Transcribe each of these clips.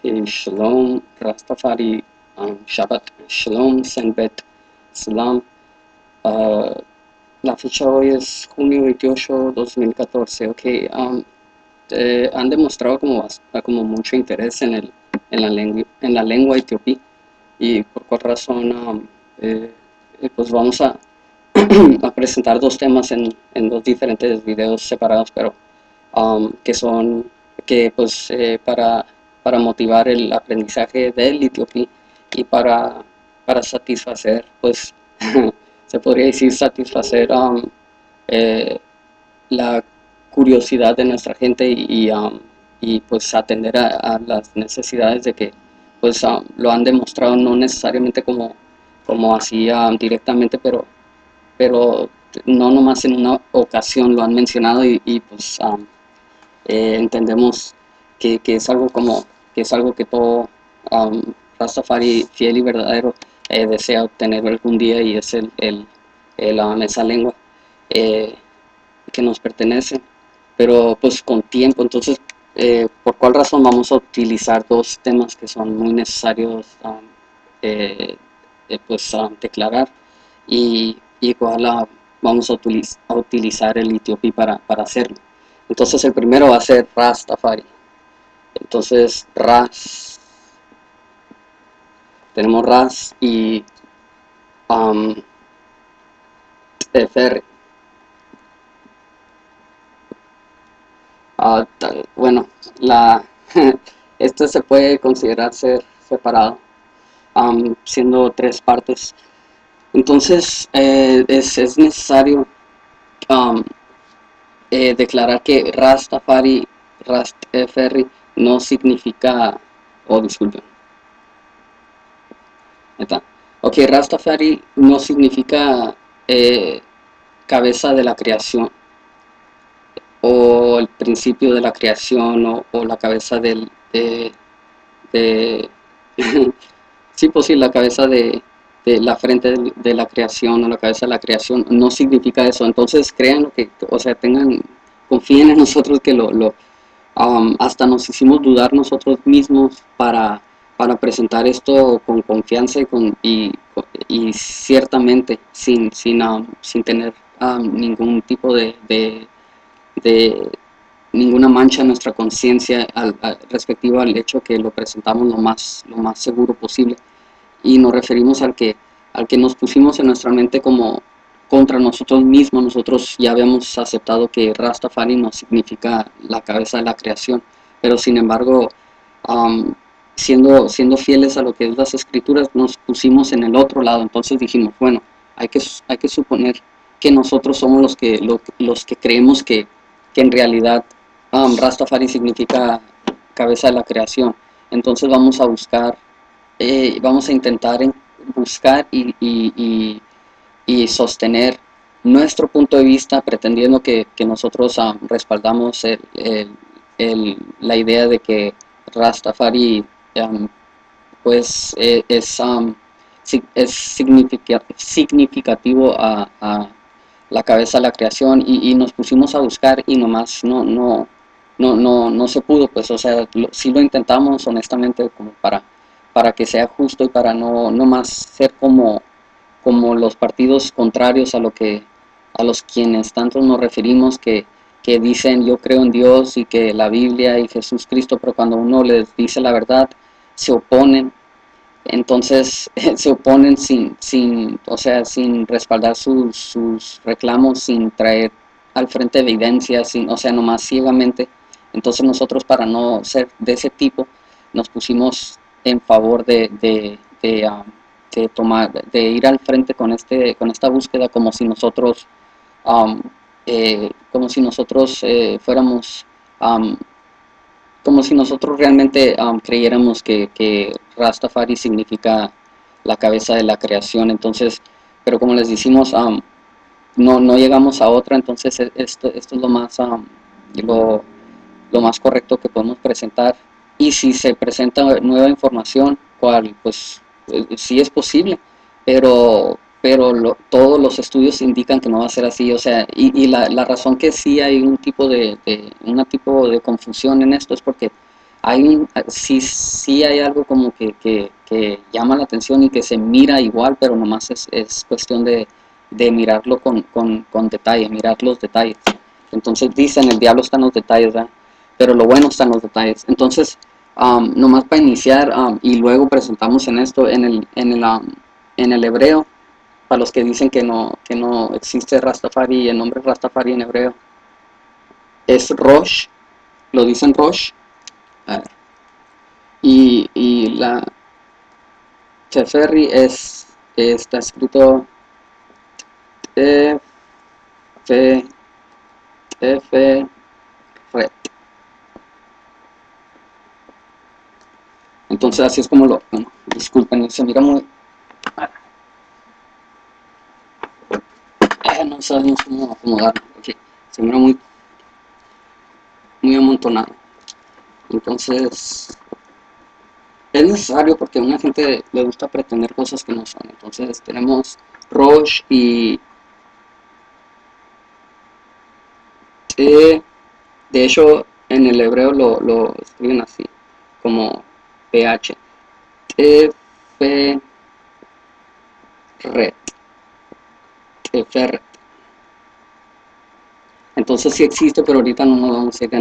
Shalom Rastafari, Shabbat Shalom Senbet Salam. Ah, la fecha hoy es junio 28, 2014. Ok, han demostrado como mucho interés en la lengua etíope, y por cuál razón pues vamos a, a presentar dos temas en dos diferentes videos separados, pero que son que pues para motivar el aprendizaje del etíope y para satisfacer, pues se podría decir satisfacer eh, la curiosidad de nuestra gente y pues atender a las necesidades de que pues lo han demostrado, no necesariamente como así directamente, pero no nomás en una ocasión lo han mencionado, y pues entendemos que es algo que es algo que todo Rastafari fiel y verdadero desea obtener algún día, y es esa lengua eh, que nos pertenece, pero pues con tiempo. Entonces, ¿por cuál razón vamos a utilizar dos temas que son muy necesarios pues declarar, y igual vamos a utilizar el etíope para hacerlo? Entonces el primero va a ser Rastafari. Entonces tenemos Ras y um, Ferry. Bueno, esto se puede considerar ser separado, siendo tres partes. Entonces es necesario um, declarar que Rastafari no significa, disculpen, está. Ok, Rastafari no significa eh, cabeza de la creación, o el principio de la creación, o la cabeza de sí, pues sí, la cabeza de la frente de la creación, o la cabeza de la creación, no significa eso. Entonces crean que, o sea, confíen en nosotros, que hasta nos hicimos dudar nosotros mismos para presentar esto con confianza y ciertamente sin tener ningún tipo de ninguna mancha en nuestra conciencia respectivo al hecho que lo presentamos lo más seguro posible, y nos referimos al que nos pusimos en nuestra mente como contra nosotros mismos. Nosotros ya habíamos aceptado que Rastafari no significa la cabeza de la creación, pero sin embargo, um, siendo fieles a lo que es las escrituras, nos pusimos en el otro lado. Entonces dijimos, bueno, hay que suponer que nosotros somos los que creemos que en realidad Rastafari significa cabeza de la creación. Entonces vamos a intentar buscar y sostener nuestro punto de vista, pretendiendo que nosotros respaldamos la idea de que Rastafari pues es significativo a la cabeza de la creación, y nos pusimos a buscar, y nomás no se pudo, pues. O sea, sí lo intentamos honestamente, como para que sea justo, y para no más ser como los partidos contrarios a los quienes tanto nos referimos, que dicen yo creo en Dios y que la Biblia y Jesús Cristo, pero cuando uno les dice la verdad se oponen. Entonces se oponen o sea, sin respaldar sus reclamos, sin traer al frente evidencia, o sea, nomás ciegamente. Entonces nosotros, para no ser de ese tipo, nos pusimos en favor de ir al frente con esta búsqueda, como si nosotros fuéramos um, como si nosotros realmente creyéramos que Rastafari significa la cabeza de la creación. Entonces, pero como les decimos, no llegamos a otra. Entonces esto es lo, lo más correcto que podemos presentar. Y si se presenta nueva información, cual pues sí es posible, pero todos los estudios indican que no va a ser así. O sea, y la razón que sí hay un tipo de confusión en esto es porque sí hay algo como que llama la atención y que se mira igual, pero nomás es cuestión de mirarlo con detalle, mirar los detalles. Entonces dicen, el diablo está en los detalles, ¿verdad? Pero lo bueno está en los detalles. Entonces, nomás para iniciar, y luego presentamos en esto, en el hebreo, para los que dicen que no existe Rastafari, el nombre Rastafari en hebreo es Rosh, lo dicen Rosh, a ver, y la Teferri está escrito F, F, Ret. Entonces así es como bueno, disculpen, se mira muy, no sabemos cómo acomodarlo, okay, se mira muy amontonado. Entonces es necesario porque a una gente le gusta pretender cosas que no son. Entonces tenemos Rosh y T. De hecho, en el hebreo lo escriben así, como PH. Teferet. Teferet. Entonces sí existe, pero ahorita no nos vamos a ir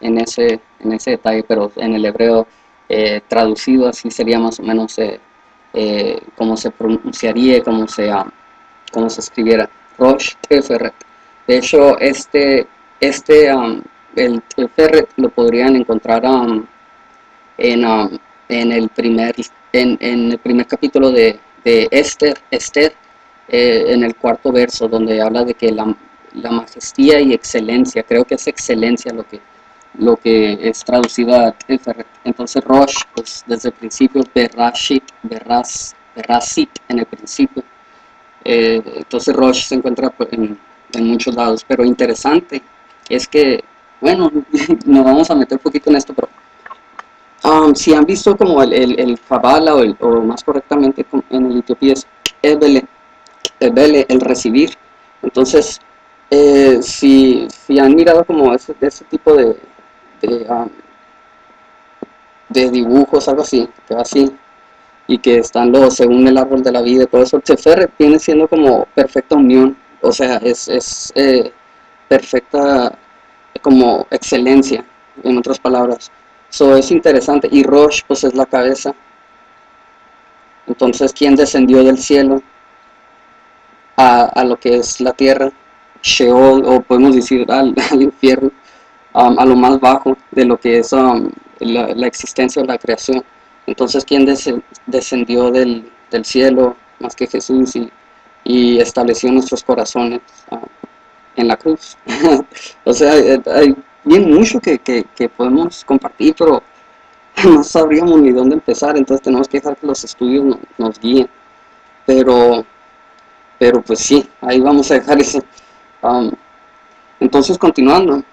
en ese detalle, pero en el hebreo traducido así sería más o menos cómo se pronunciaría, cómo se escribiera. Rosh Teferet. De hecho, el Teferet lo podrían encontrar en, um, en el primer capítulo de Esther, en el cuarto verso, donde habla de que la majestía y excelencia, creo que es excelencia lo que es traducido a Teferet. Entonces Rosh, pues desde el principio, Berrasit en el principio. Entonces Rosh se encuentra en muchos lados, pero interesante es que, bueno, nos vamos a meter un poquito en esto, pero si han visto como el Kabbalah o más correctamente en el etiopía es Ebele, el recibir. Entonces, si han mirado como ese tipo de, um, de dibujos, algo así, que va así, y que están según el árbol de la vida, todo eso, Tefer viene siendo como perfecta unión, o sea, es perfecta como excelencia, en otras palabras. So es interesante. Y Rosh, pues es la cabeza. Entonces, ¿quién descendió del cielo a lo que es la tierra? Sheol, o podemos decir al infierno, a lo más bajo de lo que es la existencia de la creación. Entonces, ¿quién descendió del cielo más que Jesús y estableció nuestros corazones en la cruz? O sea, hay bien mucho que podemos compartir, pero no sabríamos ni dónde empezar, entonces tenemos que dejar que los estudios nos guíen. Pero, pero pues sí, ahí vamos a dejar eso. Um, entonces, continuando,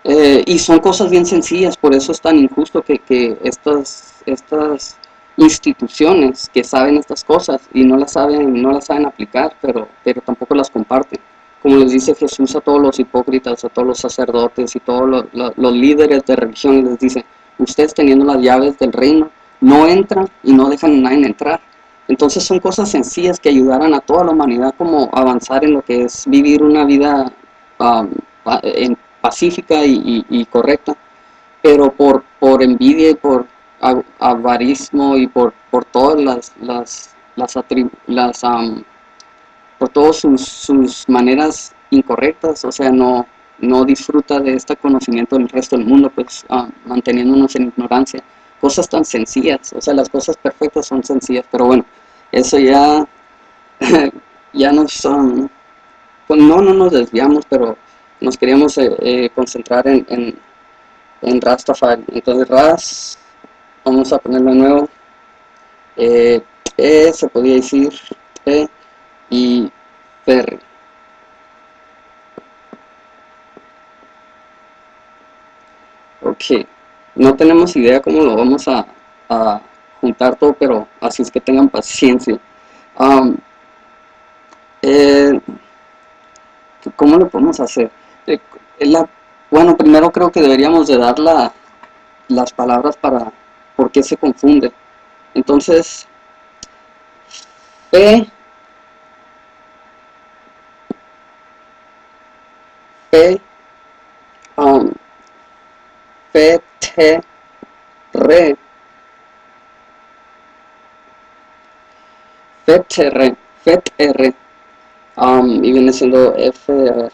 y son cosas bien sencillas, por eso es tan injusto que estas instituciones que saben estas cosas y no las saben aplicar, pero tampoco las comparten. Como les dice Jesús a todos los hipócritas, a todos los sacerdotes y todos los líderes de religión, les dice, ustedes teniendo las llaves del reino, no entran y no dejan a nadie entrar. Entonces son cosas sencillas que ayudarán a toda la humanidad como avanzar en lo que es vivir una vida um, en pacífica y correcta, pero por envidia y por avarismo y por todas por todas sus maneras incorrectas, o sea, no disfruta de este conocimiento del resto del mundo, pues manteniéndonos en ignorancia. Cosas tan sencillas, o sea, las cosas perfectas son sencillas, pero bueno, eso ya, ya pues no nos desviamos, pero nos queríamos concentrar en Rastafari. Entonces vamos a ponerlo de nuevo, se podía decir, y Ferry. Ok, no tenemos idea cómo lo vamos a juntar todo, pero así es que tengan paciencia. Um, eh, ¿Cómo lo podemos hacer? Eh, la, bueno, primero creo que deberíamos de dar las palabras para por qué se confunde. Entonces, fe, fe, um, fe, te, re, FETR, FETR, y viene siendo F, a ver,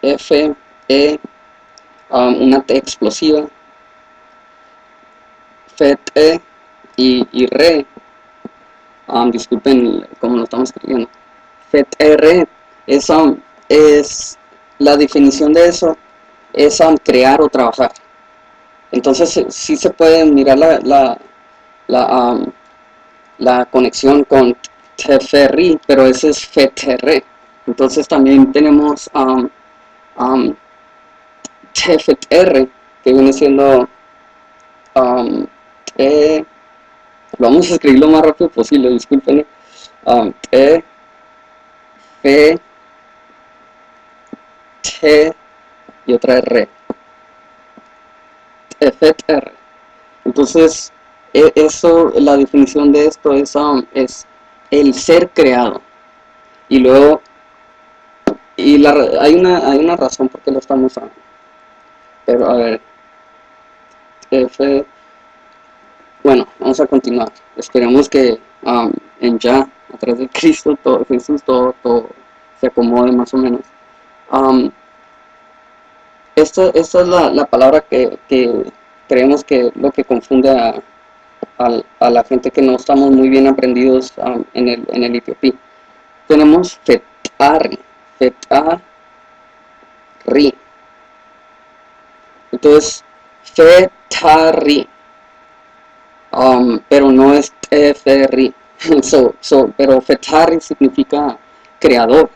F, E, una T explosiva, FET, y RE, disculpen cómo lo estamos escribiendo, FETR, es, es la definición de eso, es crear o trabajar. Entonces sí se puede mirar la, la conexión con Teferri, pero ese es FETR. Entonces también tenemos TFR, que viene siendo um, E, vamos a escribir lo más rápido posible, disculpen, E, F, T y otra R, FR. Entonces, eso, la definición de esto es el ser creado. Y luego, hay una razón por qué lo estamos usando. Pero a ver, F, bueno, vamos a continuar. Esperemos que en ya, a través de Cristo, todo, Jesús, todo se acomode más o menos. Um, esta es la palabra que creemos que lo que confunde a la gente que no estamos muy bien aprendidos en el etiopí. Tenemos fetari, fetari. Entonces, fetari, pero no es tfri. Pero fetari significa creador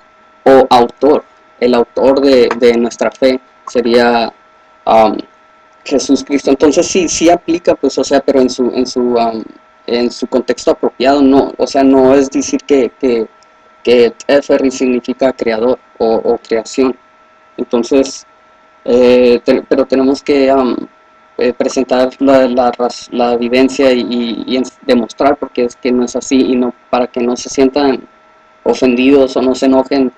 o autor. El autor de nuestra fe sería Jesús Cristo. Entonces sí aplica, pues, o sea, pero en su contexto apropiado, no, o sea, no es decir que Teferi significa creador o creación. Entonces, pero tenemos que presentar la evidencia y demostrar porque es que no es así y no para que no se sientan ofendidos o no se enojen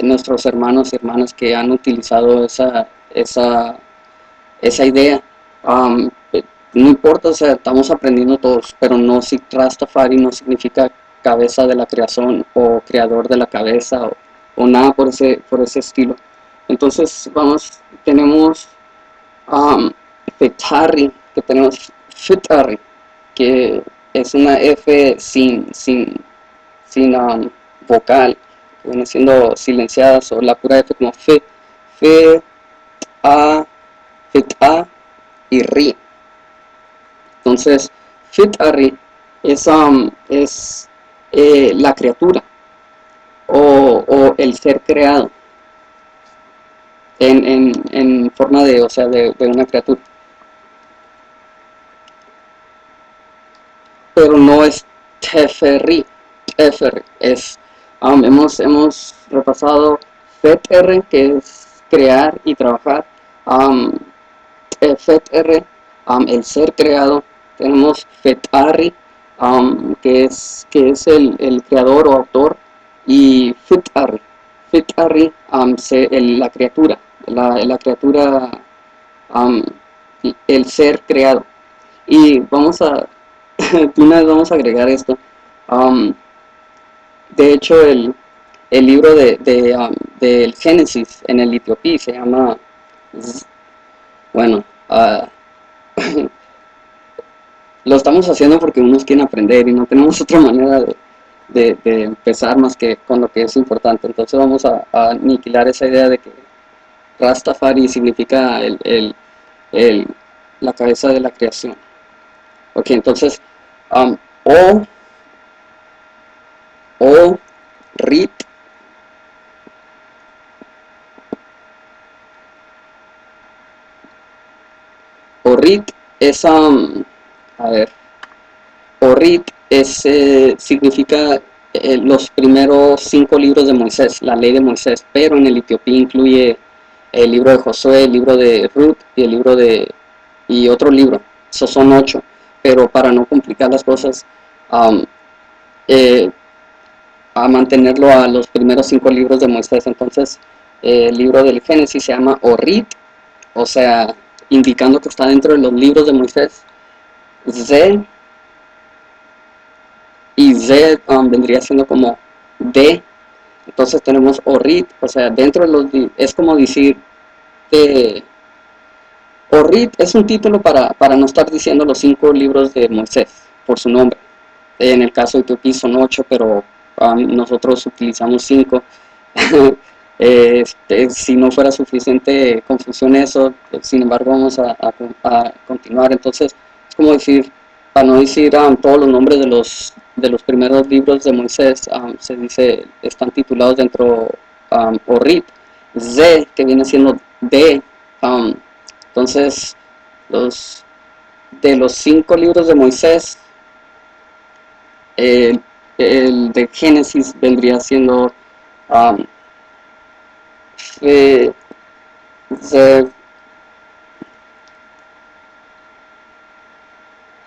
nuestros hermanos y hermanas que han utilizado esa idea. Um, no importa, o sea, estamos aprendiendo todos, pero no, si Rastafari no significa cabeza de la creación o creador de la cabeza o nada por ese estilo. Entonces, tenemos Fetari, que tenemos Fetari, que es una F sin vocal, que viene siendo silenciadas, o la pura F como Fe, A, Feta y Ri. Entonces, Fetari es la criatura o el ser creado en forma de, o sea, de una criatura. Pero no es Teferi, es, hemos repasado FetR, que es crear y trabajar, FetR, el ser creado, tenemos Fetari, que es el creador o autor, y Fetari, la criatura, la criatura, el ser creado. Y de una vez vamos a agregar esto. De hecho, el libro del Génesis en el etiopí se llama, bueno, lo estamos haciendo porque unos quieren aprender y no tenemos otra manera de empezar más que con lo que es importante. Entonces vamos a aniquilar esa idea de que Rastafari significa la cabeza de la creación. Ok, entonces, o Rit, o Rit es, a ver, Orit significa los primeros 5 libros de Moisés, la ley de Moisés, pero en el etiopí incluye el libro de Josué, el libro de Ruth y el libro de y otro libro. Esos son 8, pero para no complicar las cosas, um, eh, a mantenerlo a los primeros 5 libros de Moisés. Entonces, el libro del Génesis se llama Orit, o sea, indicando que está dentro de los libros de Moisés. Z, y Z vendría siendo como D. Entonces tenemos Orit, o sea, dentro de los, es como decir que Orit es un título para no estar diciendo los 5 libros de Moisés por su nombre. En el caso de Etiopía son 8, pero nosotros utilizamos 5. Si no fuera suficiente confusión eso, sin embargo vamos a continuar. Entonces es como decir, para no decir todos los nombres de los primeros libros de Moisés, se dice, están titulados dentro Orit, Z, que viene siendo D. Entonces, de los 5 libros de Moisés, el, el de Génesis vendría siendo um, eh, Zef-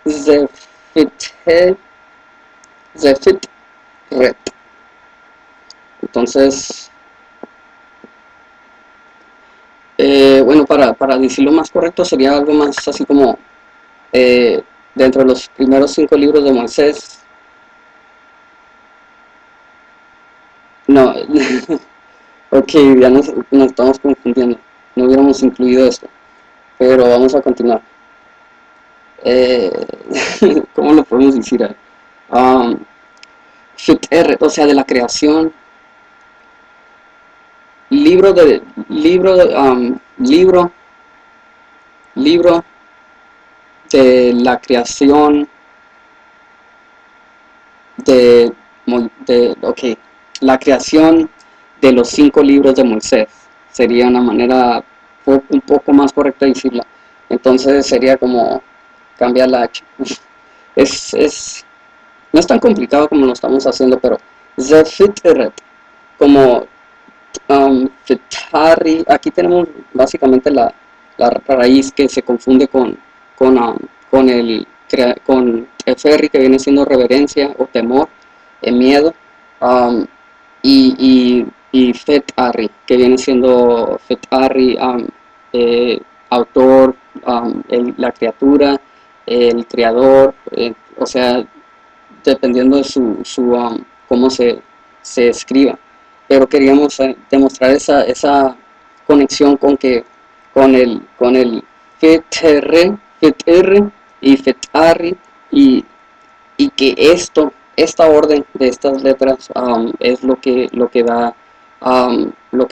Zefithet, Zefitret. Entonces, bueno, para decirlo más correcto sería algo más así como eh, dentro de los primeros 5 libros de Moisés. No, ok, ya nos estamos confundiendo. No hubiéramos incluido esto, pero vamos a continuar. Eh, ¿Cómo lo podemos decir? Um, Fit-R, o sea, de la creación, libro de, libro, libro, libro de la creación de, ok, la creación de los 5 libros de Moisés, sería una manera un poco más correcta de decirla. Entonces sería como cambiar la H. es, no es tan complicado como lo estamos haciendo, pero Zefiteret, como Fetari, aquí tenemos básicamente la raíz que se confunde con, um, con el con Eferri, que viene siendo reverencia o temor, miedo, um, y Fetari, que viene siendo Fetari, autor, la criatura, el creador, o sea, dependiendo de cómo se escriba. Pero queríamos demostrar esa conexión con el FETR y FETARI, y que esta orden de estas letras es lo que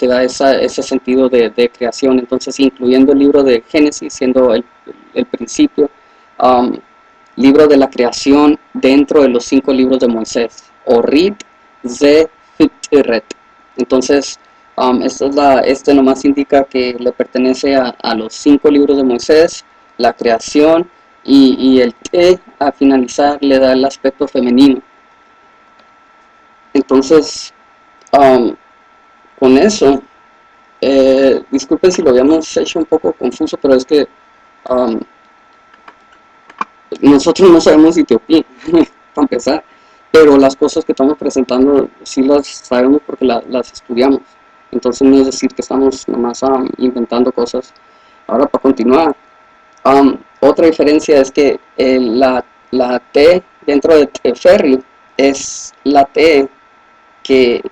da ese sentido de creación. Entonces, incluyendo el libro de Génesis, siendo el principio, um, libro de la creación dentro de los 5 libros de Moisés, Orit, Ze, Fitret. Entonces, este nomás indica que le pertenece a los 5 libros de Moisés, la creación, y el T a finalizar le da el aspecto femenino. Entonces, um, con eso, disculpen si lo habíamos hecho un poco confuso, pero es que um, nosotros no sabemos Etiopía, para empezar, pero las cosas que estamos presentando sí las sabemos porque las estudiamos. Entonces no es decir que estamos nomás inventando cosas. Ahora, para continuar, otra diferencia es que la T dentro de Teferri es la T que,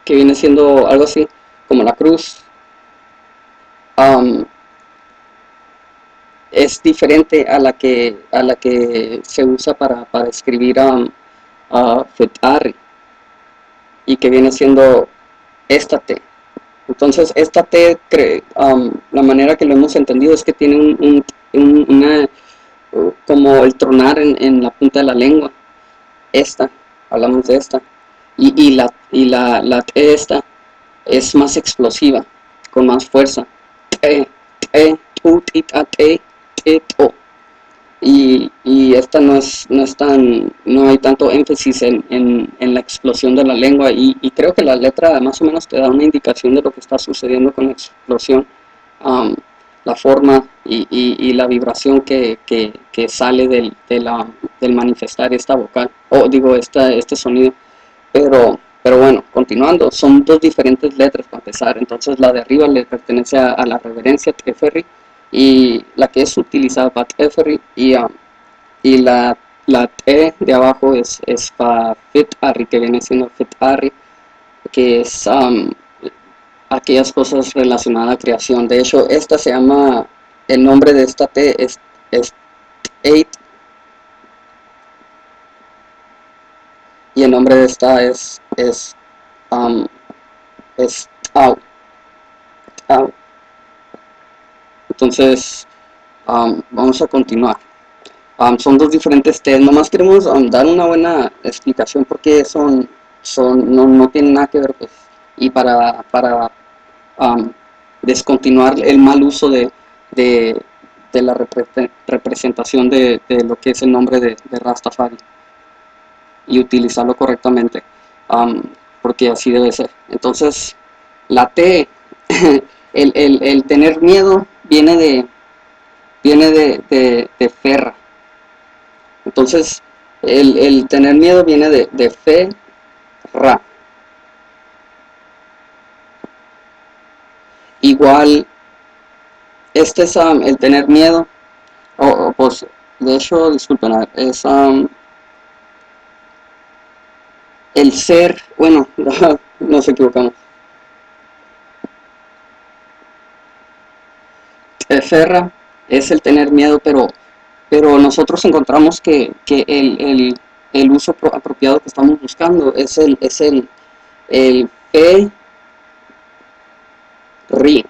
que viene siendo algo así como la cruz. Um, es diferente a la que se usa para escribir Fetari, y que viene siendo esta T. Entonces esta T, la manera que lo hemos entendido es que tiene una, como el tronar en la punta de la lengua. Esta, hablamos de esta, la T esta es más explosiva, con más fuerza. T, T, tu, ti, ta, te, to. Y esta no hay tanto énfasis en la explosión de la lengua, y creo que la letra más o menos te da una indicación de lo que está sucediendo con la explosión. Um, la forma y la vibración que sale del manifestar esta vocal, o digo, este sonido. Pero bueno, continuando, son dos diferentes letras para empezar. Entonces la de arriba le pertenece a la reverencia Teferi, y la que es utilizada para Teferi, y la T de abajo es para Fit Arri, que viene siendo Fit Arri, que es aquellas cosas relacionadas a creación. De hecho, esta se llama, el nombre de esta T es 8, y el nombre de esta um, es Tau. Tau. Entonces, vamos a continuar. Son dos diferentes T's. Nomás queremos dar una buena explicación porque no tienen nada que ver, pues, y para descontinuar el mal uso de, de la representación de lo que es el nombre de Rastafari, y utilizarlo correctamente, porque así debe ser. Entonces, la T, el tener miedo viene de ferra. Entonces, el tener miedo viene de fe, ra. Igual, este es el tener miedo, pues, de hecho, disculpen, es el ser, bueno, nos equivocamos. Ferra es el tener miedo, pero nosotros encontramos que el uso apropiado que estamos buscando es el fe, ri.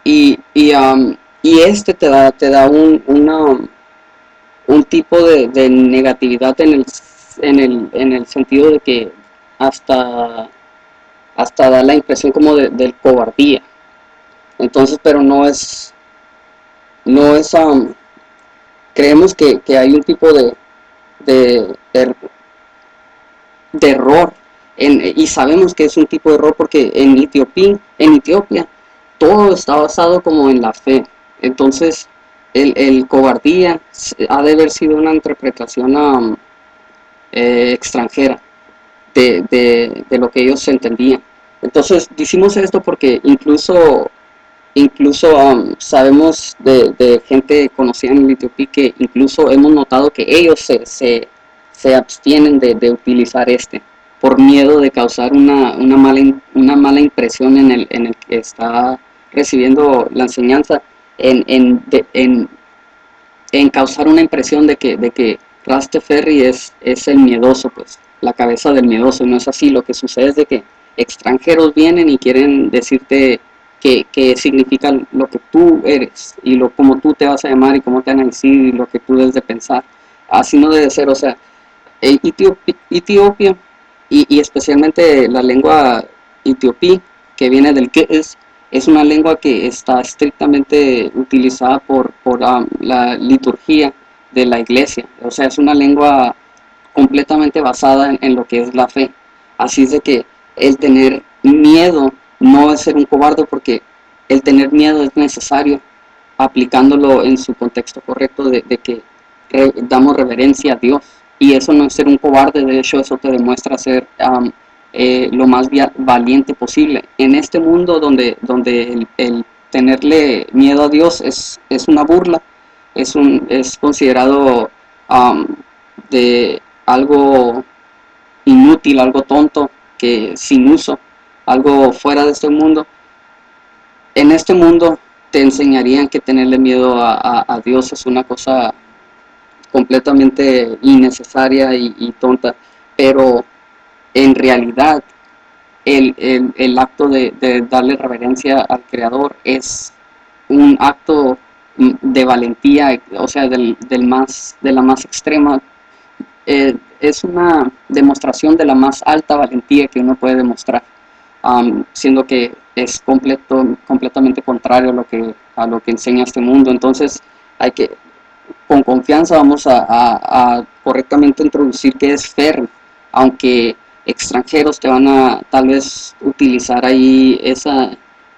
Y este te da un tipo de negatividad en el sentido de que hasta, hasta da la impresión como del cobardía. Entonces, pero no es, creemos que hay un tipo de, er- de error, y sabemos que es un tipo de error porque en Etiopía todo está basado como en la fe. Entonces, el cobardía ha de haber sido una interpretación extranjera de lo que ellos entendían. Entonces, decimos esto porque incluso sabemos de gente conocida en el Etiopía que incluso hemos notado que ellos se abstienen de utilizar por miedo de causar una mala impresión en el que está recibiendo la enseñanza, en causar una impresión de que Rastafari es el miedoso, pues, la cabeza del miedoso. No es así. Lo que sucede es de que extranjeros vienen y quieren decirte que significa lo que tú eres, y cómo tú te vas a llamar y cómo te van a decir y lo que tú debes de pensar. Así no debe ser. O sea, Etiopía, y especialmente la lengua etiopí, que viene del que es una lengua que está estrictamente utilizada por la liturgia de la iglesia. O sea, es una lengua completamente basada en lo que es la fe. Así es de que el tener miedo no es ser un cobarde, porque el tener miedo es necesario, aplicándolo en su contexto correcto de que damos reverencia a Dios. Y eso no es ser un cobarde. De hecho, eso te demuestra ser lo más valiente posible. En este mundo donde el tenerle miedo a Dios es una burla, es considerado de algo inútil, algo tonto, que sin uso, algo fuera de este mundo. En este mundo te enseñarían que tenerle miedo a Dios es una cosa completamente innecesaria y tonta, pero en realidad el acto de darle reverencia al Creador es un acto de valentía, o sea, de la más extrema. Es una demostración de la más alta valentía que uno puede demostrar, siendo que es completamente contrario a lo que enseña este mundo. Entonces, hay que, con confianza, vamos a correctamente introducir qué es fer, aunque extranjeros te van a tal vez utilizar ahí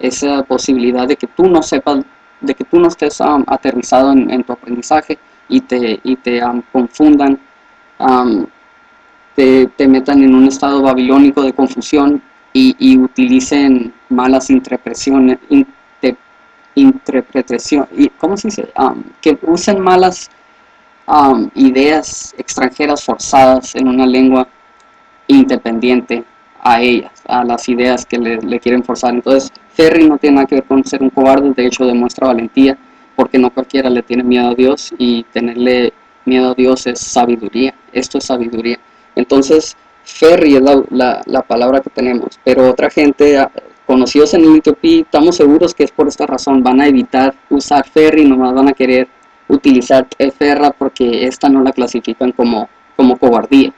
esa posibilidad de que tú no sepas, de que tú no estés aterrizado en tu aprendizaje y te confundan, um, te metan en un estado babilónico de confusión y utilicen malas interpretación, ¿cómo se dice? Que usen malas ideas extranjeras forzadas en una lengua independiente a ellas, a las ideas que le quieren forzar. Entonces, Ferry no tiene nada que ver con ser un cobarde, de hecho demuestra valentía, porque no cualquiera le tiene miedo a Dios, y tenerle miedo a Dios es sabiduría, esto es sabiduría. Entonces, Ferry es la palabra que tenemos, pero otra gente, conocidos en el Etiopía, estamos seguros que es por esta razón, van a evitar usar Ferry, nomás van a querer utilizar Ferra porque esta no la clasifican como cobardía.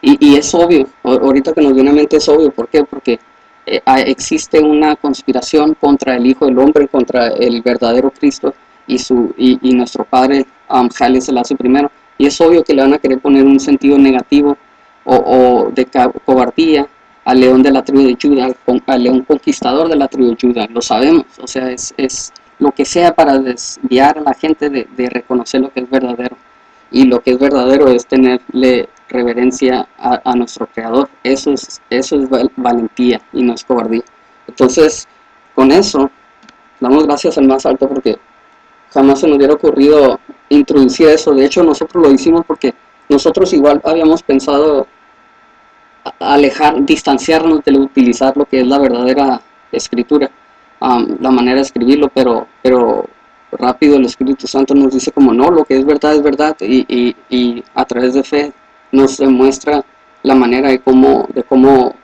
Y es obvio, ahorita que nos viene a mente es obvio. ¿Por qué? Porque existe una conspiración contra el Hijo del Hombre, contra el verdadero Cristo y nuestro Padre Haile Selassie primero. Y es obvio que le van a querer poner un sentido negativo o de cobardía al león de la tribu de Judá, al león conquistador de la tribu de Judá. Lo sabemos, o sea, es lo que sea para desviar a la gente de reconocer lo que es verdadero. Y lo que es verdadero es tenerle reverencia a nuestro Creador. Eso es valentía y no es cobardía. Entonces, con eso, damos gracias al más alto porque jamás se nos hubiera ocurrido introducir eso. De hecho, nosotros lo hicimos porque nosotros igual habíamos pensado distanciarnos de utilizar lo que es la verdadera escritura, la manera de escribirlo, pero rápido el Espíritu Santo nos dice como no, lo que es verdad, y a través de fe nos demuestra la manera de cómo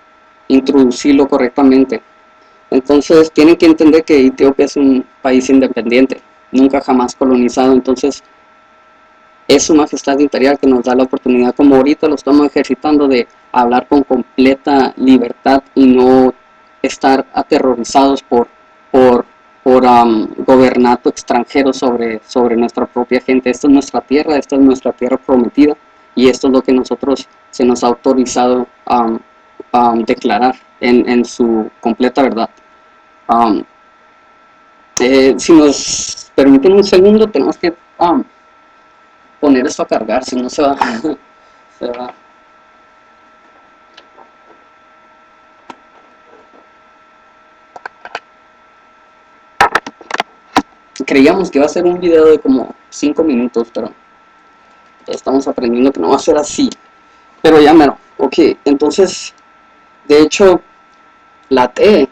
introducirlo correctamente. Entonces tienen que entender que Etiopía es un país independiente, nunca jamás colonizado. Entonces es su majestad imperial que nos da la oportunidad, como ahorita lo estamos ejercitando, de hablar con completa libertad y no estar aterrorizados por gobernato extranjero sobre nuestra propia gente. Esta es nuestra tierra prometida, y esto es lo que nosotros se nos ha autorizado declarar en su completa verdad. Um, si nos permiten un segundo, tenemos que poner esto a cargar, si no se va. Se va. Creíamos que iba a ser un video de como 5 minutos, pero estamos aprendiendo que no va a ser así. Pero ya mero. Ok, entonces, de hecho, la T,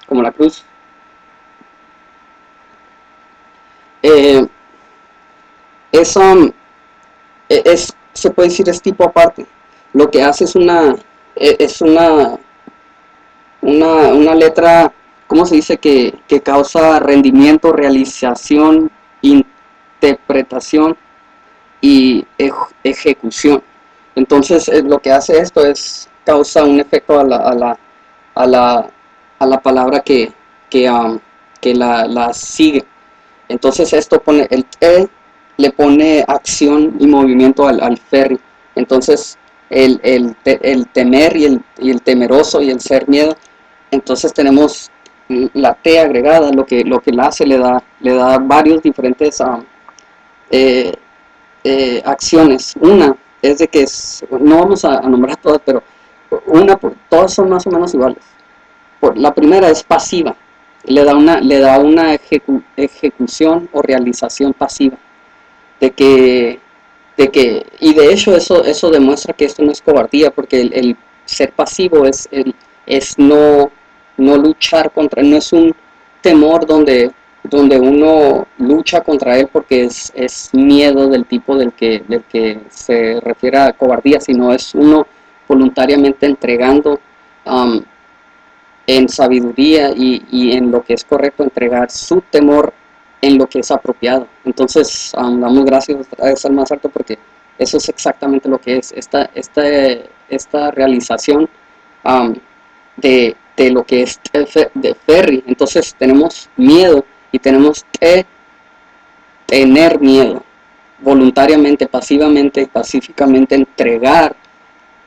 como la cruz, eh, es, se puede decir, es tipo aparte. Lo que hace es una letra, ¿cómo se dice? Que causa rendimiento, realización, interpretación y ejecución. Entonces, lo que hace esto es causa un efecto a la, a la palabra que la sigue. Entonces esto pone, el le pone acción y movimiento al ferry. Entonces el temer y el temeroso y el ser miedo. Entonces tenemos la T agregada, lo que la hace, le da varios diferentes eh, acciones. Una es de que no vamos a nombrar todas, pero todas son más o menos iguales. La primera es pasiva, le da una ejecución o realización pasiva, de que, y de hecho eso demuestra que esto no es cobardía, porque el ser pasivo es no luchar contra, no es un temor donde uno lucha contra él porque es miedo del tipo del que se refiere a cobardía, sino es uno voluntariamente entregando en sabiduría y en lo que es correcto, entregar su temor en lo que es apropiado. Entonces damos gracias al más alto porque eso es exactamente lo que es esta realización de lo que es de ferry. Entonces tenemos miedo y tenemos que tener miedo, voluntariamente, pasivamente y pacíficamente entregar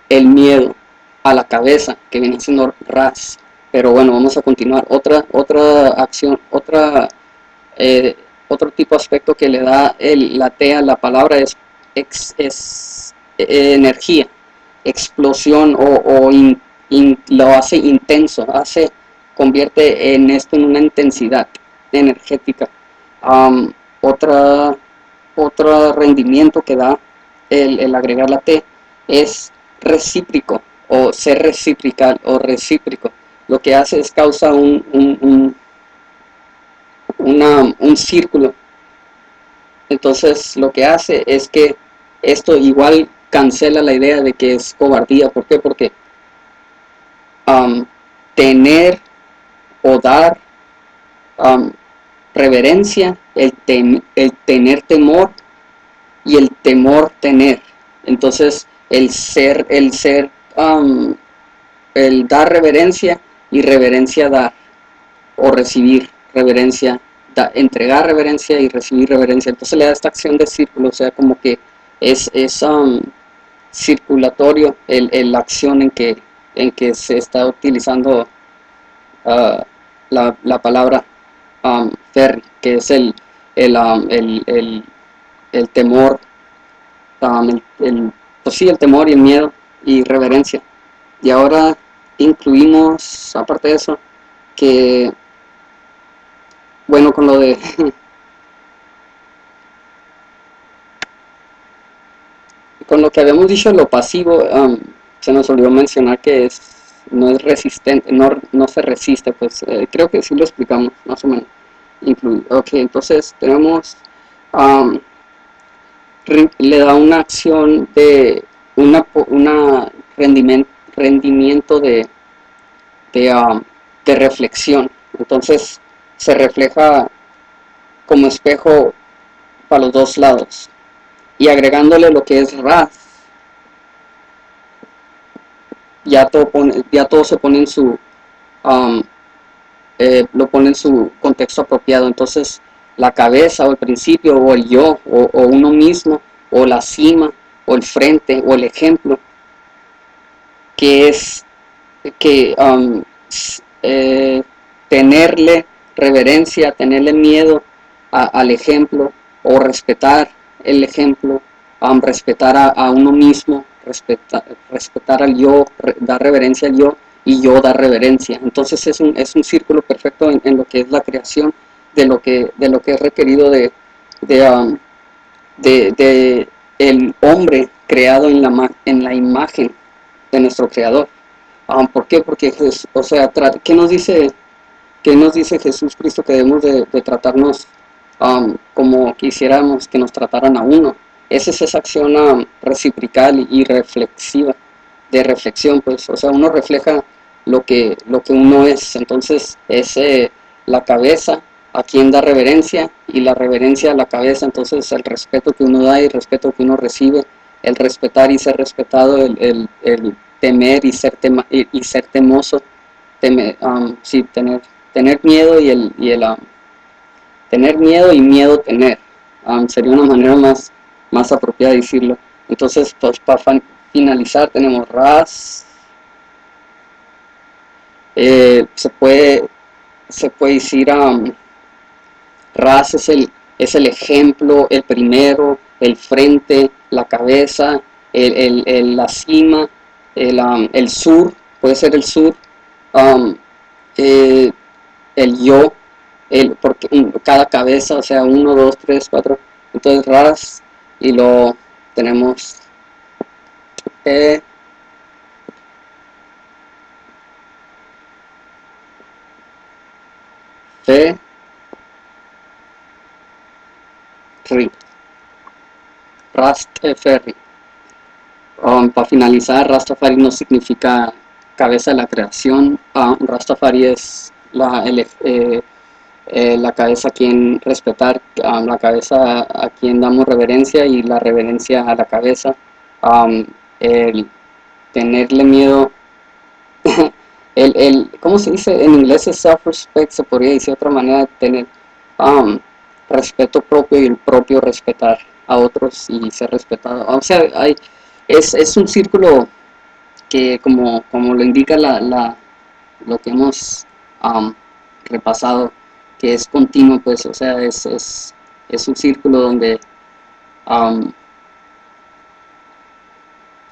el miedo a la cabeza, que viene siendo ras. Pero bueno, vamos a continuar. Otra acción, eh, otro tipo de aspecto que le da la T a la palabra es energía, explosión lo hace intenso, convierte en esto en una intensidad energética. Um, otra, otro rendimiento que da el agregar la T es recíproco o ser reciprocal o recíproco. Lo que hace es causa un círculo. Entonces lo que hace es que esto igual cancela la idea de que es cobardía. ¿Por qué? Porque um, tener o dar um, reverencia, el tener temor y el temor tener. Entonces el dar reverencia y reverencia dar o recibir reverencia, entregar reverencia y recibir reverencia. Entonces le da esta acción de círculo, o sea, como que es circulatorio la acción en que se está utilizando uh, la palabra ferry, que es el temor, pues sí, el temor y el miedo y reverencia. Y ahora incluimos, aparte de eso, que, bueno, con lo de con lo que habíamos dicho, lo pasivo, se nos olvidó mencionar que no es resistente, no se resiste, pues creo que sí lo explicamos, más o menos. Ok, entonces tenemos, um, le da una acción de una rendimiento de, de reflexión. Entonces se refleja como espejo para los dos lados. Y agregándole lo que es RAS, ya todo se pone en um, lo pone en su contexto apropiado. Entonces la cabeza o el principio o el yo o uno mismo o la cima o el frente o el ejemplo, que es que tenerle reverencia, tenerle miedo al ejemplo o respetar el ejemplo, respetar a uno mismo, respetar al yo, dar reverencia al yo y yo dar reverencia. Entonces es un círculo perfecto en lo que es la creación, de lo que es requerido de el hombre creado en la imagen de nuestro creador. ¿Por qué? Porque, o sea, ¿qué nos dice Jesús Cristo? Que debemos de tratarnos como quisiéramos que nos trataran a uno. Esa es esa acción reciprocal y reflexiva, de reflexión, pues, o sea, uno refleja lo que uno es. Entonces es la cabeza a quien da reverencia y la reverencia a la cabeza. Entonces el respeto que uno da y el respeto que uno recibe, el respetar y ser respetado, el temer y ser temoso, sí, tener miedo tener miedo y miedo tener, sería una manera más apropiada de decirlo. Entonces, pues para finalizar tenemos RAS, se puede decir, RAS es el ejemplo, el primero, el frente, la cabeza, la cima, el sur, puede ser el sur, um, eh, el yo, porque cada cabeza, o sea, uno, dos, tres, cuatro. Entonces RAS, y lo tenemos E, F, RI, Rastafari. Para finalizar, Rastafari no significa cabeza de la creación. Rastafari es la cabeza a quien respetar, la cabeza a quien damos reverencia y la reverencia a la cabeza. El tenerle miedo, ¿cómo se dice? En inglés es self-respect, se podría decir de otra manera, de tener respeto propio y el propio respetar a otros y ser respetado. O sea, es un círculo que como lo indica lo que hemos um, repasado, que es continuo, pues, o sea, es un círculo donde um,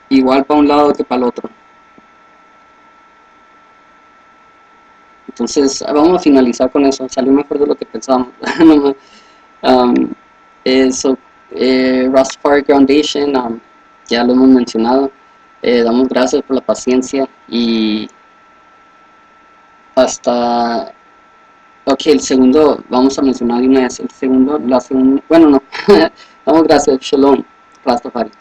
igual para un lado que para el otro. Entonces, vamos a finalizar con eso. Salió mejor de lo que pensábamos. um, eso, Rastafari Foundation, ya lo hemos mencionado. Damos gracias por la paciencia y hasta... Ok, el segundo, vamos a mencionar de una vez. El segundo, bueno, no. Damos gracias. Shalom, Rastafari.